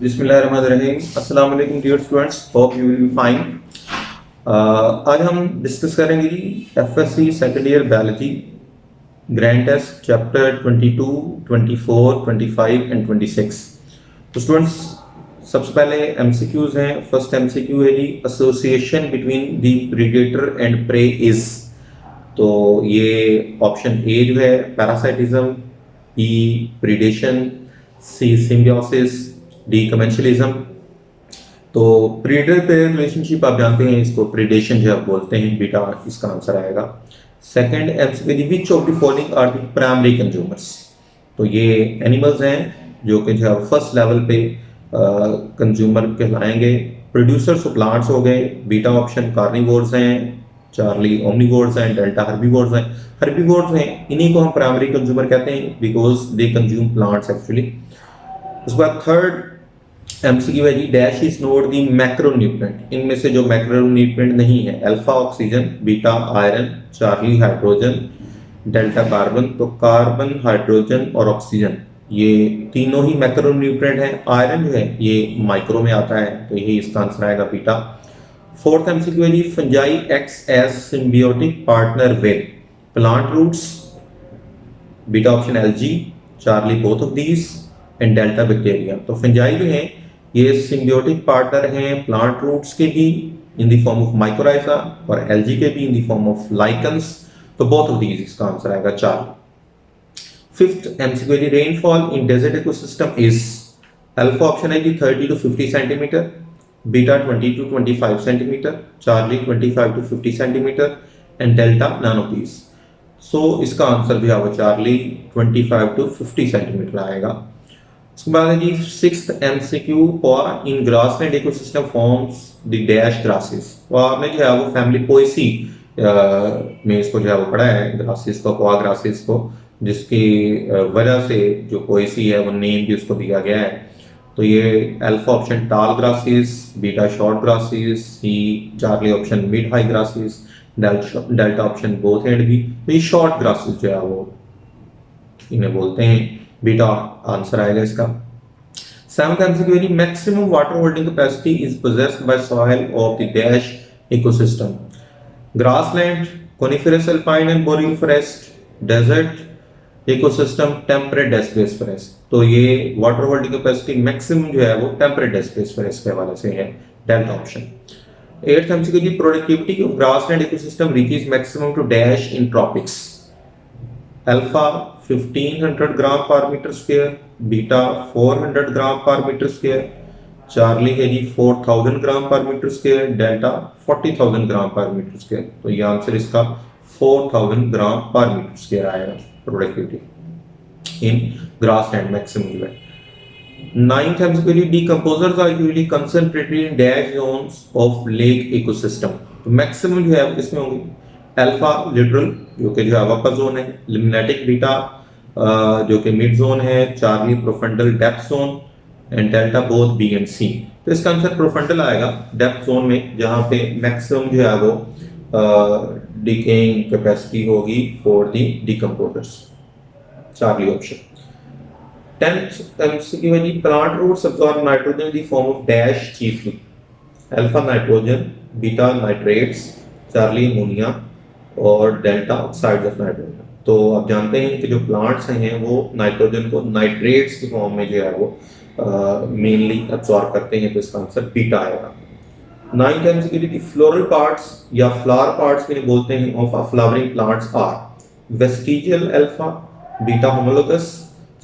बिस्मिल्लाहिर्रहमानिर्रहीम। अस्सलाम वालेकुम dear students, hope you will be fine. आज हम डिस्कस करेंगे जी FSc second year biology grand test chapter 22, 24, 25 and 26। तो स्टूडेंट्स सबसे पहले एमसीक्यूज हैं। फर्स्ट एमसीक्यू है जी association between the predator and prey is. तो ये ऑप्शन ए जो है parasitism, B predation, C symbiosis, D commensalism. तो प्रीडेटर प्रेयर रिलेशनशिप आप जानते हैं, इसको प्रीडेशन जो आप बोलते हैं, बीटा इसका आंसर आएगा। Second MCQ which of the following are the primary consumers. तो ये एनिमल्स हैं जो कि जो है फर्स्ट लेवल पे कंज्यूमर कहलाएंगे। प्रोड्यूसर्स ऑफ प्लांट्स हो गए, बीटा ऑप्शन कार्निवोर्स हैं, चार्ली ओमनिवोर्स हैं, डेल्टा हर्बीवोर्स हैं। हर्बीवोर्स हैं, इन्हीं को हम प्राइमरी कंज्यूमर कहते हैं because they consume plants actually. उसके बाद थर्ड एमसीक्यू है जी dash is not the macronutrient. इनमें से जो मैक्रोन्यूट्रिएंट नहीं है, alpha oxygen, beta iron, Charlie hydrogen, delta carbon. तो कार्बन, हाइड्रोजन और ऑक्सीजन ये तीनों ही मैक्रोन्यूट्रिएंट हैं। आयरन जो है ये माइक्रो में आता है, तो यही इसका आंसर आएगा बीटा। फोर्थ एमसीक्यू है जी fungi acts as symbiotic partner with plant roots, beta option algae, Charlie both of these and delta bacteria. तो फंजाई जो है ये सिम्बियोटिक पार्टनर हैं प्लांट रूट्स के भी in the form of mycorrhiza और एलजी के भी in the form of lichens. तो बोथ ऑफ दीज इसका आंसर आएगा चार्ली। फिफ्थ एमसीक्यू जी rainfall in desert ecosystem is. Alpha option है जी 30 to 50 centimetre, beta 20 to 25 centimetre, Charlie 25 to 50 centimetre and delta none of these. So इसका answer भी आएगा Charlie 25 to 50 centimetre आएगा। उसके बाद है जी sixth MCQ in grassland ecosystem forms the dash grasses. तो आपने जो है वो फैमिली पोएसी में इसको जो है वो पढ़ा है, ग्रासेस को, पोआ ग्रासेस को, जिसकी वजह से जो पोएसी है वो नेम भी उसको दिया गया है। तो ये alpha option tall grasses, beta short grasses, C Charlie option mid high grasses, delta option both and भी। तो ये शॉर्ट ग्रासेस जो है वो इन्हें बोलते हैं, बीटा आंसर आएगा इसका। सेवंथ एमसीक्यू है maximum water holding capacity is possessed by soil of the dash ecosystem. Grassland, coniferous alpine and boreal forest, desert ecosystem, temperate deciduous forest. तो ये वाटर होल्डिंग कैपेसिटी मैक्सिमम जो है वो temperate deciduous forest के हवाले से है, delta option. Eighth MCQ the productivity of grassland ecosystem reaches maximum to dash in tropics. Alpha 1500 gram per metre square, beta 400 gram per metre square, Charlie है जी 4000 gram per metre square, delta 40,000 ग्राम per metre square. तो ये answer इसका 4000 gram per metre square आएगा productivity in grassland maximum जो है। Ninth MCQ decomposers are usually concentrated in dash zones of lake ecosystem. तो maximum जो है इसमें होंगे अल्फा लिटरल जो कि जो है अपर जोन है, लिम्नेटिक बीटा जो कि मिड जोन है, Charlie profundal depth zone and delta both B and C. तो इसका आंसर प्रोफंडल आएगा डेप्थ जोन में, जहां पे मैक्सिमम जो है वो डिकेइंग कैपेसिटी होगी for the decomposers, Charlie option. 10th MCQ है जी plant roots absorb nitrogen in the form of dash chiefly. Alpha nitrogen, beta nitrates, Charlie ammonia और डेल्टा ऑक्साइड ऑफ नाइट्रोजन। तो आप जानते हैं कि जो प्लांट्स हैं वो नाइट्रोजन को नाइट्रेट्स की फॉर्म में जो है वो मेनली अब्सॉर्ब करते हैं, तो इसका आंसर बीटा आएगा। 9th एमसीक्यू फ्लोरल पार्ट्स या फ्लावर पार्ट्स भी बोलते हैं of a flowering plants are vestigial alpha, beta homologous,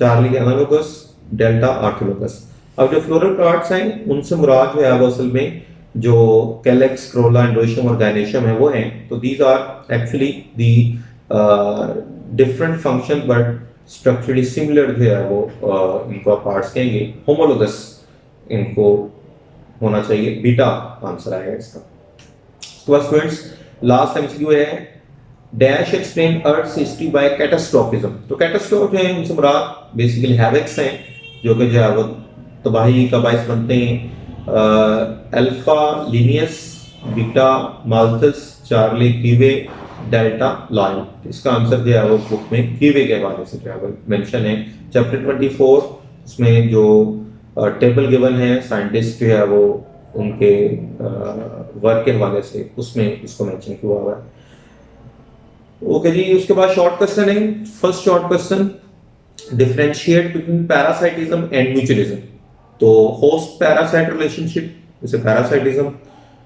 Charlie analogous, delta orthologous. अब जो फ्लोरल पार्ट्स हैं उनसे मुराद जो है वो असल में जो कैलेक्स, क्रोला, एंड्रोशियम और गायनेशियम है वो हैं। तो these are actually the different function but structurally similar जो है वो इनको आप पार्ट्स कहेंगे। होमोलोगस इनको होना चाहिए, बीटा आंसर आएगा इसका। तो स्टूडेंट्स लास्ट एमसीक्यू है dash explain earth history by catastrophism. तो कैटास्ट्रोफ जो है उनसे मुराद बेसिकली हैवक्स हैं जो कि जो है वो तबाही का बायस बनते हैं। Alpha Linnaeus, beta Malthus, Charlie Cuvier, delta Lyell. इसका आंसर जो है वो बुक में कीवे के हवाले से जो है वो मेंशन है। चैप्टर 24 उसमें जो टेबल गिवन है साइंटिस्ट जो है वो उनके वर्क के हवाले से, उसमें इसको मेंशन किया हुआ है। ओके जी, उसके बाद शॉर्ट क्वेश्चन है। First short question, differentiate between parasitism and mutualism. तो होस्ट पैरासाइट रिलेशनशिप, जैसे पैरासाइटिज्म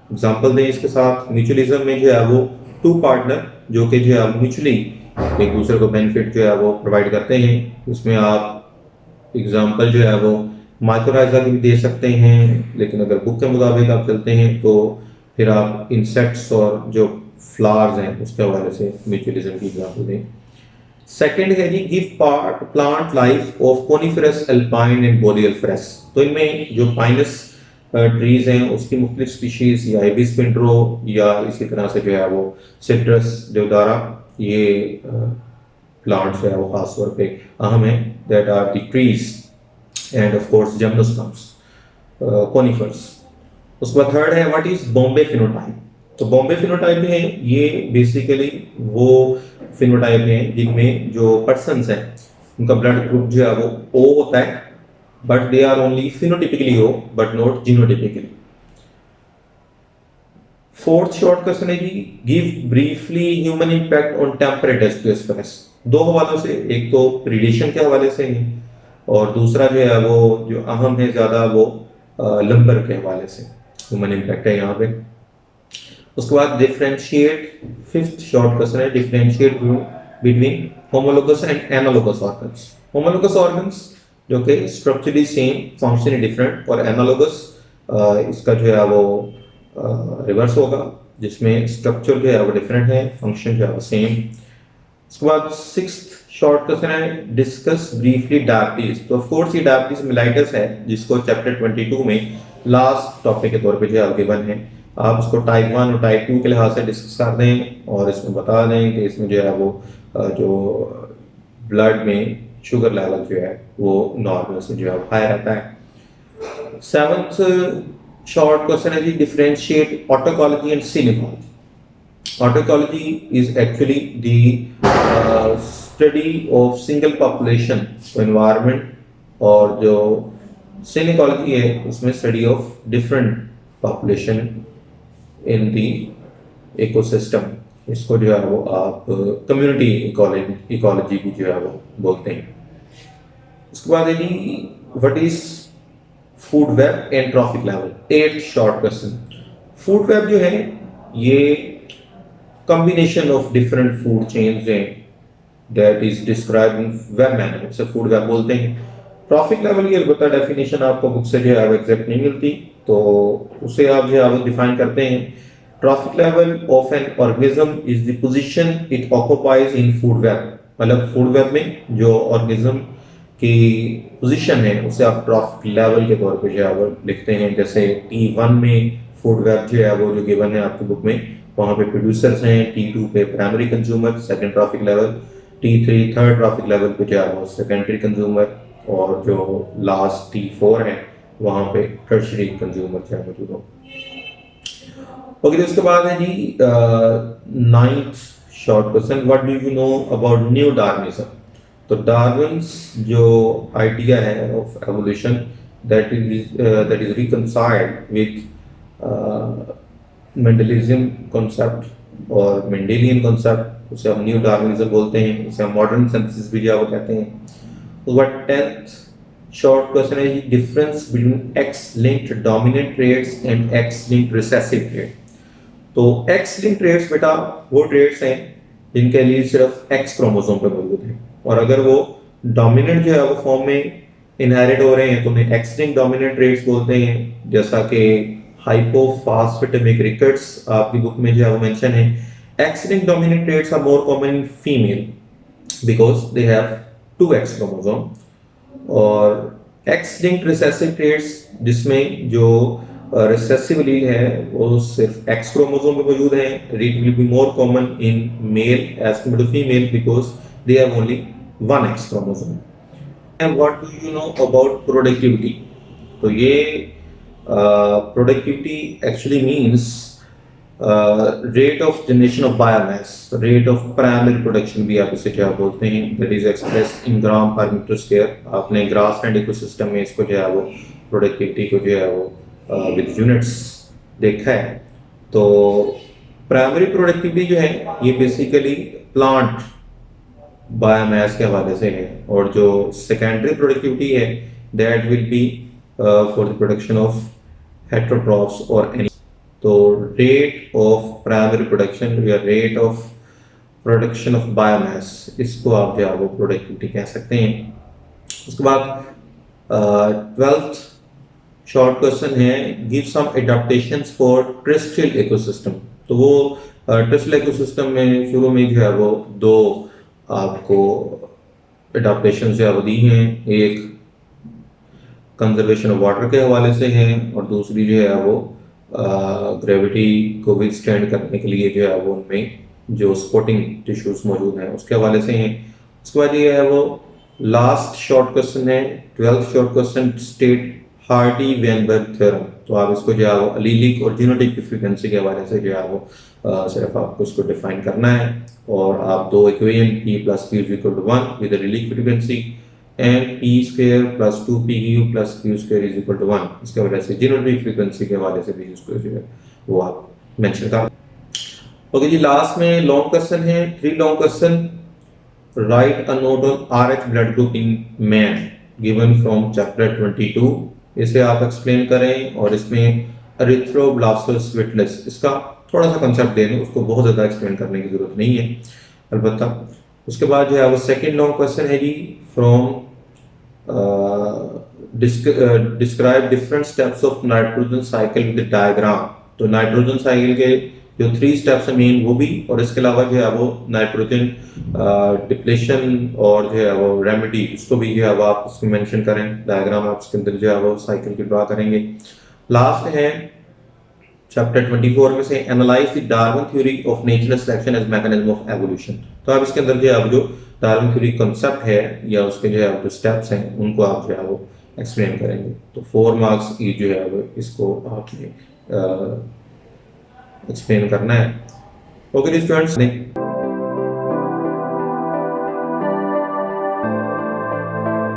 एग्जांपल दें इसके साथ। म्यूचुअलिज्म में जो है वो टू पार्टनर जो कि जो है म्यूचुअली एक दूसरे को बेनिफिट जो है वो प्रोवाइड करते हैं। उसमें आप एग्जांपल जो है वो माइक्रोराइजा की भी दे सकते हैं, लेकिन अगर बुक के मुताबिक आप चलते हैं तो फिर आप इंसेक्ट्स और जो फ्लावर्स हैं उसके हवाले से म्यूचुअलिज्म की एग्जांपल दें। सेकंड है जी, give part plant life of coniferous alpine and boreal तो इनमें जो पाइनस ट्रीज हैं उसकी मुख्तलिफ स्पीशीज या एबिस पिंड्रो या इसी तरह से जो है वो सिट्रस देवदारा, ये प्लांट्स जो है वो खास तौर पे अहम है। That are the trees and of course gymnosperms, conifers. उसके बाद थर्ड है व्हाट इज बॉम्बे फिनोटाइप। तो बॉम्बे फिनोटाइप में ये बेसिकली वो फिनोटाइप हैं जिनमें जो पर्सन्स हैं उनका ब्लड ग्रुप जो है वो ओ होता है, but they are only phenotypically O but not genotypically. Fourth short question है जी, give briefly human impact on temperate space. दो हवालों से, एक तो प्रीडेशन के हवाले से ही और दूसरा जो है वो जो अहम है ज्यादा वो लंबर के हवाले से ह्यूमन इंपैक्ट है यहाँ पे। उसके बाद डिफरेंशिएट, फिफ्थ शॉर्ट क्वेश्चन है, differentiate between homologous and analogous organs. Homologous organs जो कि स्ट्रक्चरली सेम, फंक्शनली डिफरेंट, और एनालोगस इसका जो है वो रिवर्स होगा जिसमें स्ट्रक्चर जो है वो डिफरेंट है, फंक्शन जो है वो सेम। उसके बाद सिक्स्थ शॉर्ट क्वेश्चन है, डिस्कस ब्रीफली डायबिटीज। तो ऑफ कोर्स ये डायबिटीज मिलाइटस है जिसको चैप्टर 22 में लास्ट टॉपिक के तौर पे जो है गिवन है। आप उसको टाइप 1 और टाइप 2 के लिहाज से डिस्कस कर दें और इसमें बता दें कि इसमें जो है वो जो ब्लड में शुगर लेवल जो है वो नॉर्मल से जो है हाई रहता है। सेवंथ शॉर्ट क्वेश्चन है जी, differentiate autecology and synecology. Autecology is actually the study of single population environment, और जो सिनेकॉलजी है उसमें study of different population in the ecosystem. इसको जो है वो आप कम्युनिटी इकोलॉजी भी जो है वो बोलते हैं। उसके बाद है जी, what is food web and trophic level. Eight short question. Food web जो है ये combination of different food chains हैं that is described in web manner, इसे फूड वेब बोलते हैं। ट्रॉफिक लेवल की अलबत्ता डेफिनेशन आपको बुक से जो है वो एग्जैक्ट नहीं मिलती, तो उसे आप जो है वो डिफाइन करते हैं। Trophic level of an organism is the position it occupies in food web. मतलब फूड वेब में जो ऑर्गेनिज्म की पोजीशन है उसे आप ट्रॉफिक लेवल के तौर पे जो है वो लिखते हैं। जैसे T1 में फूड वेब जो है वो जो गिवन है आपकी बुक में, वहाँ पे प्रोड्यूसर्स हैं, T2 पे primary consumer second trophic level, T3 third trophic level पे जो है वो सेकेंडरी कंज्यूमर, और जो लास्ट T4 है वहाँ पे टर्शरी कंज्यूमर जो है मौजूद हो। ओके, उसके बाद है जी ninth short question, what do you know about new Darwinism. तो डार्विन्स जो आइडिया है of evolution that is reconciled with Mendelism concept और मेंडेलियन कॉन्सेप्ट, उसे हम न्यू डार्विनिज्म बोलते हैं, उसे हम मॉडर्न सिंथेसिस भी जो कहते हैं। उसके बाद टेंथ शॉर्ट क्वेश्चन है, difference between x linked dominant traits and x linked recessive trait. तो एक्स लिंक्ड ट्रेट्स बेटा वो ट्रेट्स हैं जिनके लिए सिर्फ एक्स क्रोमोसोम पे मौजूद है, और अगर वो डोमिनेंट जो है वो फॉर्म में इनहेरिट हो रहे हैं तो उन्हें एक्स लिंक्ड डोमिनेंट ट्रेट्स बोलते हैं। जैसा कि हाइपोफॉस्फेटेमिक रिकेट्स आपकी बुक में जो है वो मेंशन है। X linked dominant traits are more common in female because they have 2 X chromosome, और एक्स लिंक्ड रिसेसिव ट्रेट्स जिसमें जो रिसेसिव एलील है वो सिर्फ एक्स क्रोमोसोम पे मौजूद है, it will be more common in male as compared to female because they have only 1 X chromosome. And what do you know about productivity. तो ये productivity actually means rate of generation of biomass, rate of primary production भी आप इसे क्या बोलते हैं, that is express in gram per metre square. आपने grassland ecosystem में इसको जो है वो प्रोडक्टिविटी को जो है वो विद यूनिट्स देखा है। तो प्राइमरी प्रोडक्टिविटी जो है ये बेसिकली प्लांट बायोमास के हवाले से है, और जो सेकेंडरी प्रोडक्टिविटी है that will be for the production of heterotrophs और एनी। तो रेट ऑफ प्राइमरी प्रोडक्शन या rate of production of biomass, इसको आप जो है वो प्रोडक्टिविटी कह सकते हैं। उसके बाद 12th शॉर्ट क्वेश्चन है, give some adaptations for terrestrial ecosystem. तो वो टेरेस्ट्रियल इकोसिस्टम में शुरू में जो है वो दो आपको एडाप्टेशन जो है वो दी हैं, एक कंजर्वेशन ऑफ वाटर के हवाले से है और दूसरी जो है वो ग्रेविटी को विथस्टैंड करने के लिए जो है वो उनमें जो स्पोर्टिंग टिश्यूज मौजूद हैं उसके हवाले से हैं। उसके बाद ये है वो लास्ट शॉर्ट क्वेश्चन है, 12th short question, state Hardy Weinberg theorem. तो आप इसको जो है वो अलीलिक और जीनोटिक फ्रीक्वेंसी के हवाले से जो है वो सिर्फ आपको इसको डिफाइन करना है, और आप दो equation p plus q is equal to 1 with allelic frequency and p square plus 2pq plus q square is equal to 1, इसके वजह से जीनोटिक फ्रीक्वेंसी के हवाले से भी इसको जो है वो आप मेंशन कर। ओके जी, लास्ट में लॉन्ग क्वेश्चन है, 3 long question. Right a note on RH blood group in man given from chapter 22। इसे आप एक्सप्लेन करें, और इसमें एरिथ्रोब्लास्टोस विटलेस, इसका थोड़ा सा कंसेप्ट दे दें, उसको बहुत ज़्यादा एक्सप्लेन करने की जरूरत नहीं है अलबत्ता। उसके बाद जो है वो सेकंड लॉन्ग क्वेश्चन है जी, from describe different steps of nitrogen cycle with diagram. तो नाइट्रोजन साइकिल के जो 3 स्टेप्स हैं मेन वो भी, और इसके अलावा जो है वो नाइट्रोजन डिप्लेशन और जो है वो रेमेडी, उसको भी जो है वो आप उसको मेंशन करें, डायग्राम आप इसके अंदर जो है वो साइकिल की ड्रा करेंगे। लास्ट है चैप्टर 24 में से, analyse the Darwin theory of natural selection as mechanism of evolution. तो आप इसके अंदर जो है जो डार्विन थ्योरी कंसेप्ट है या उसके जो है जो स्टेप्स हैं उनको आप जो है वो एक्सप्लेन करेंगे। तो 4 मार्क्स ये जो है वो इसको आपने एक्सप्लेन करना है। Okay students.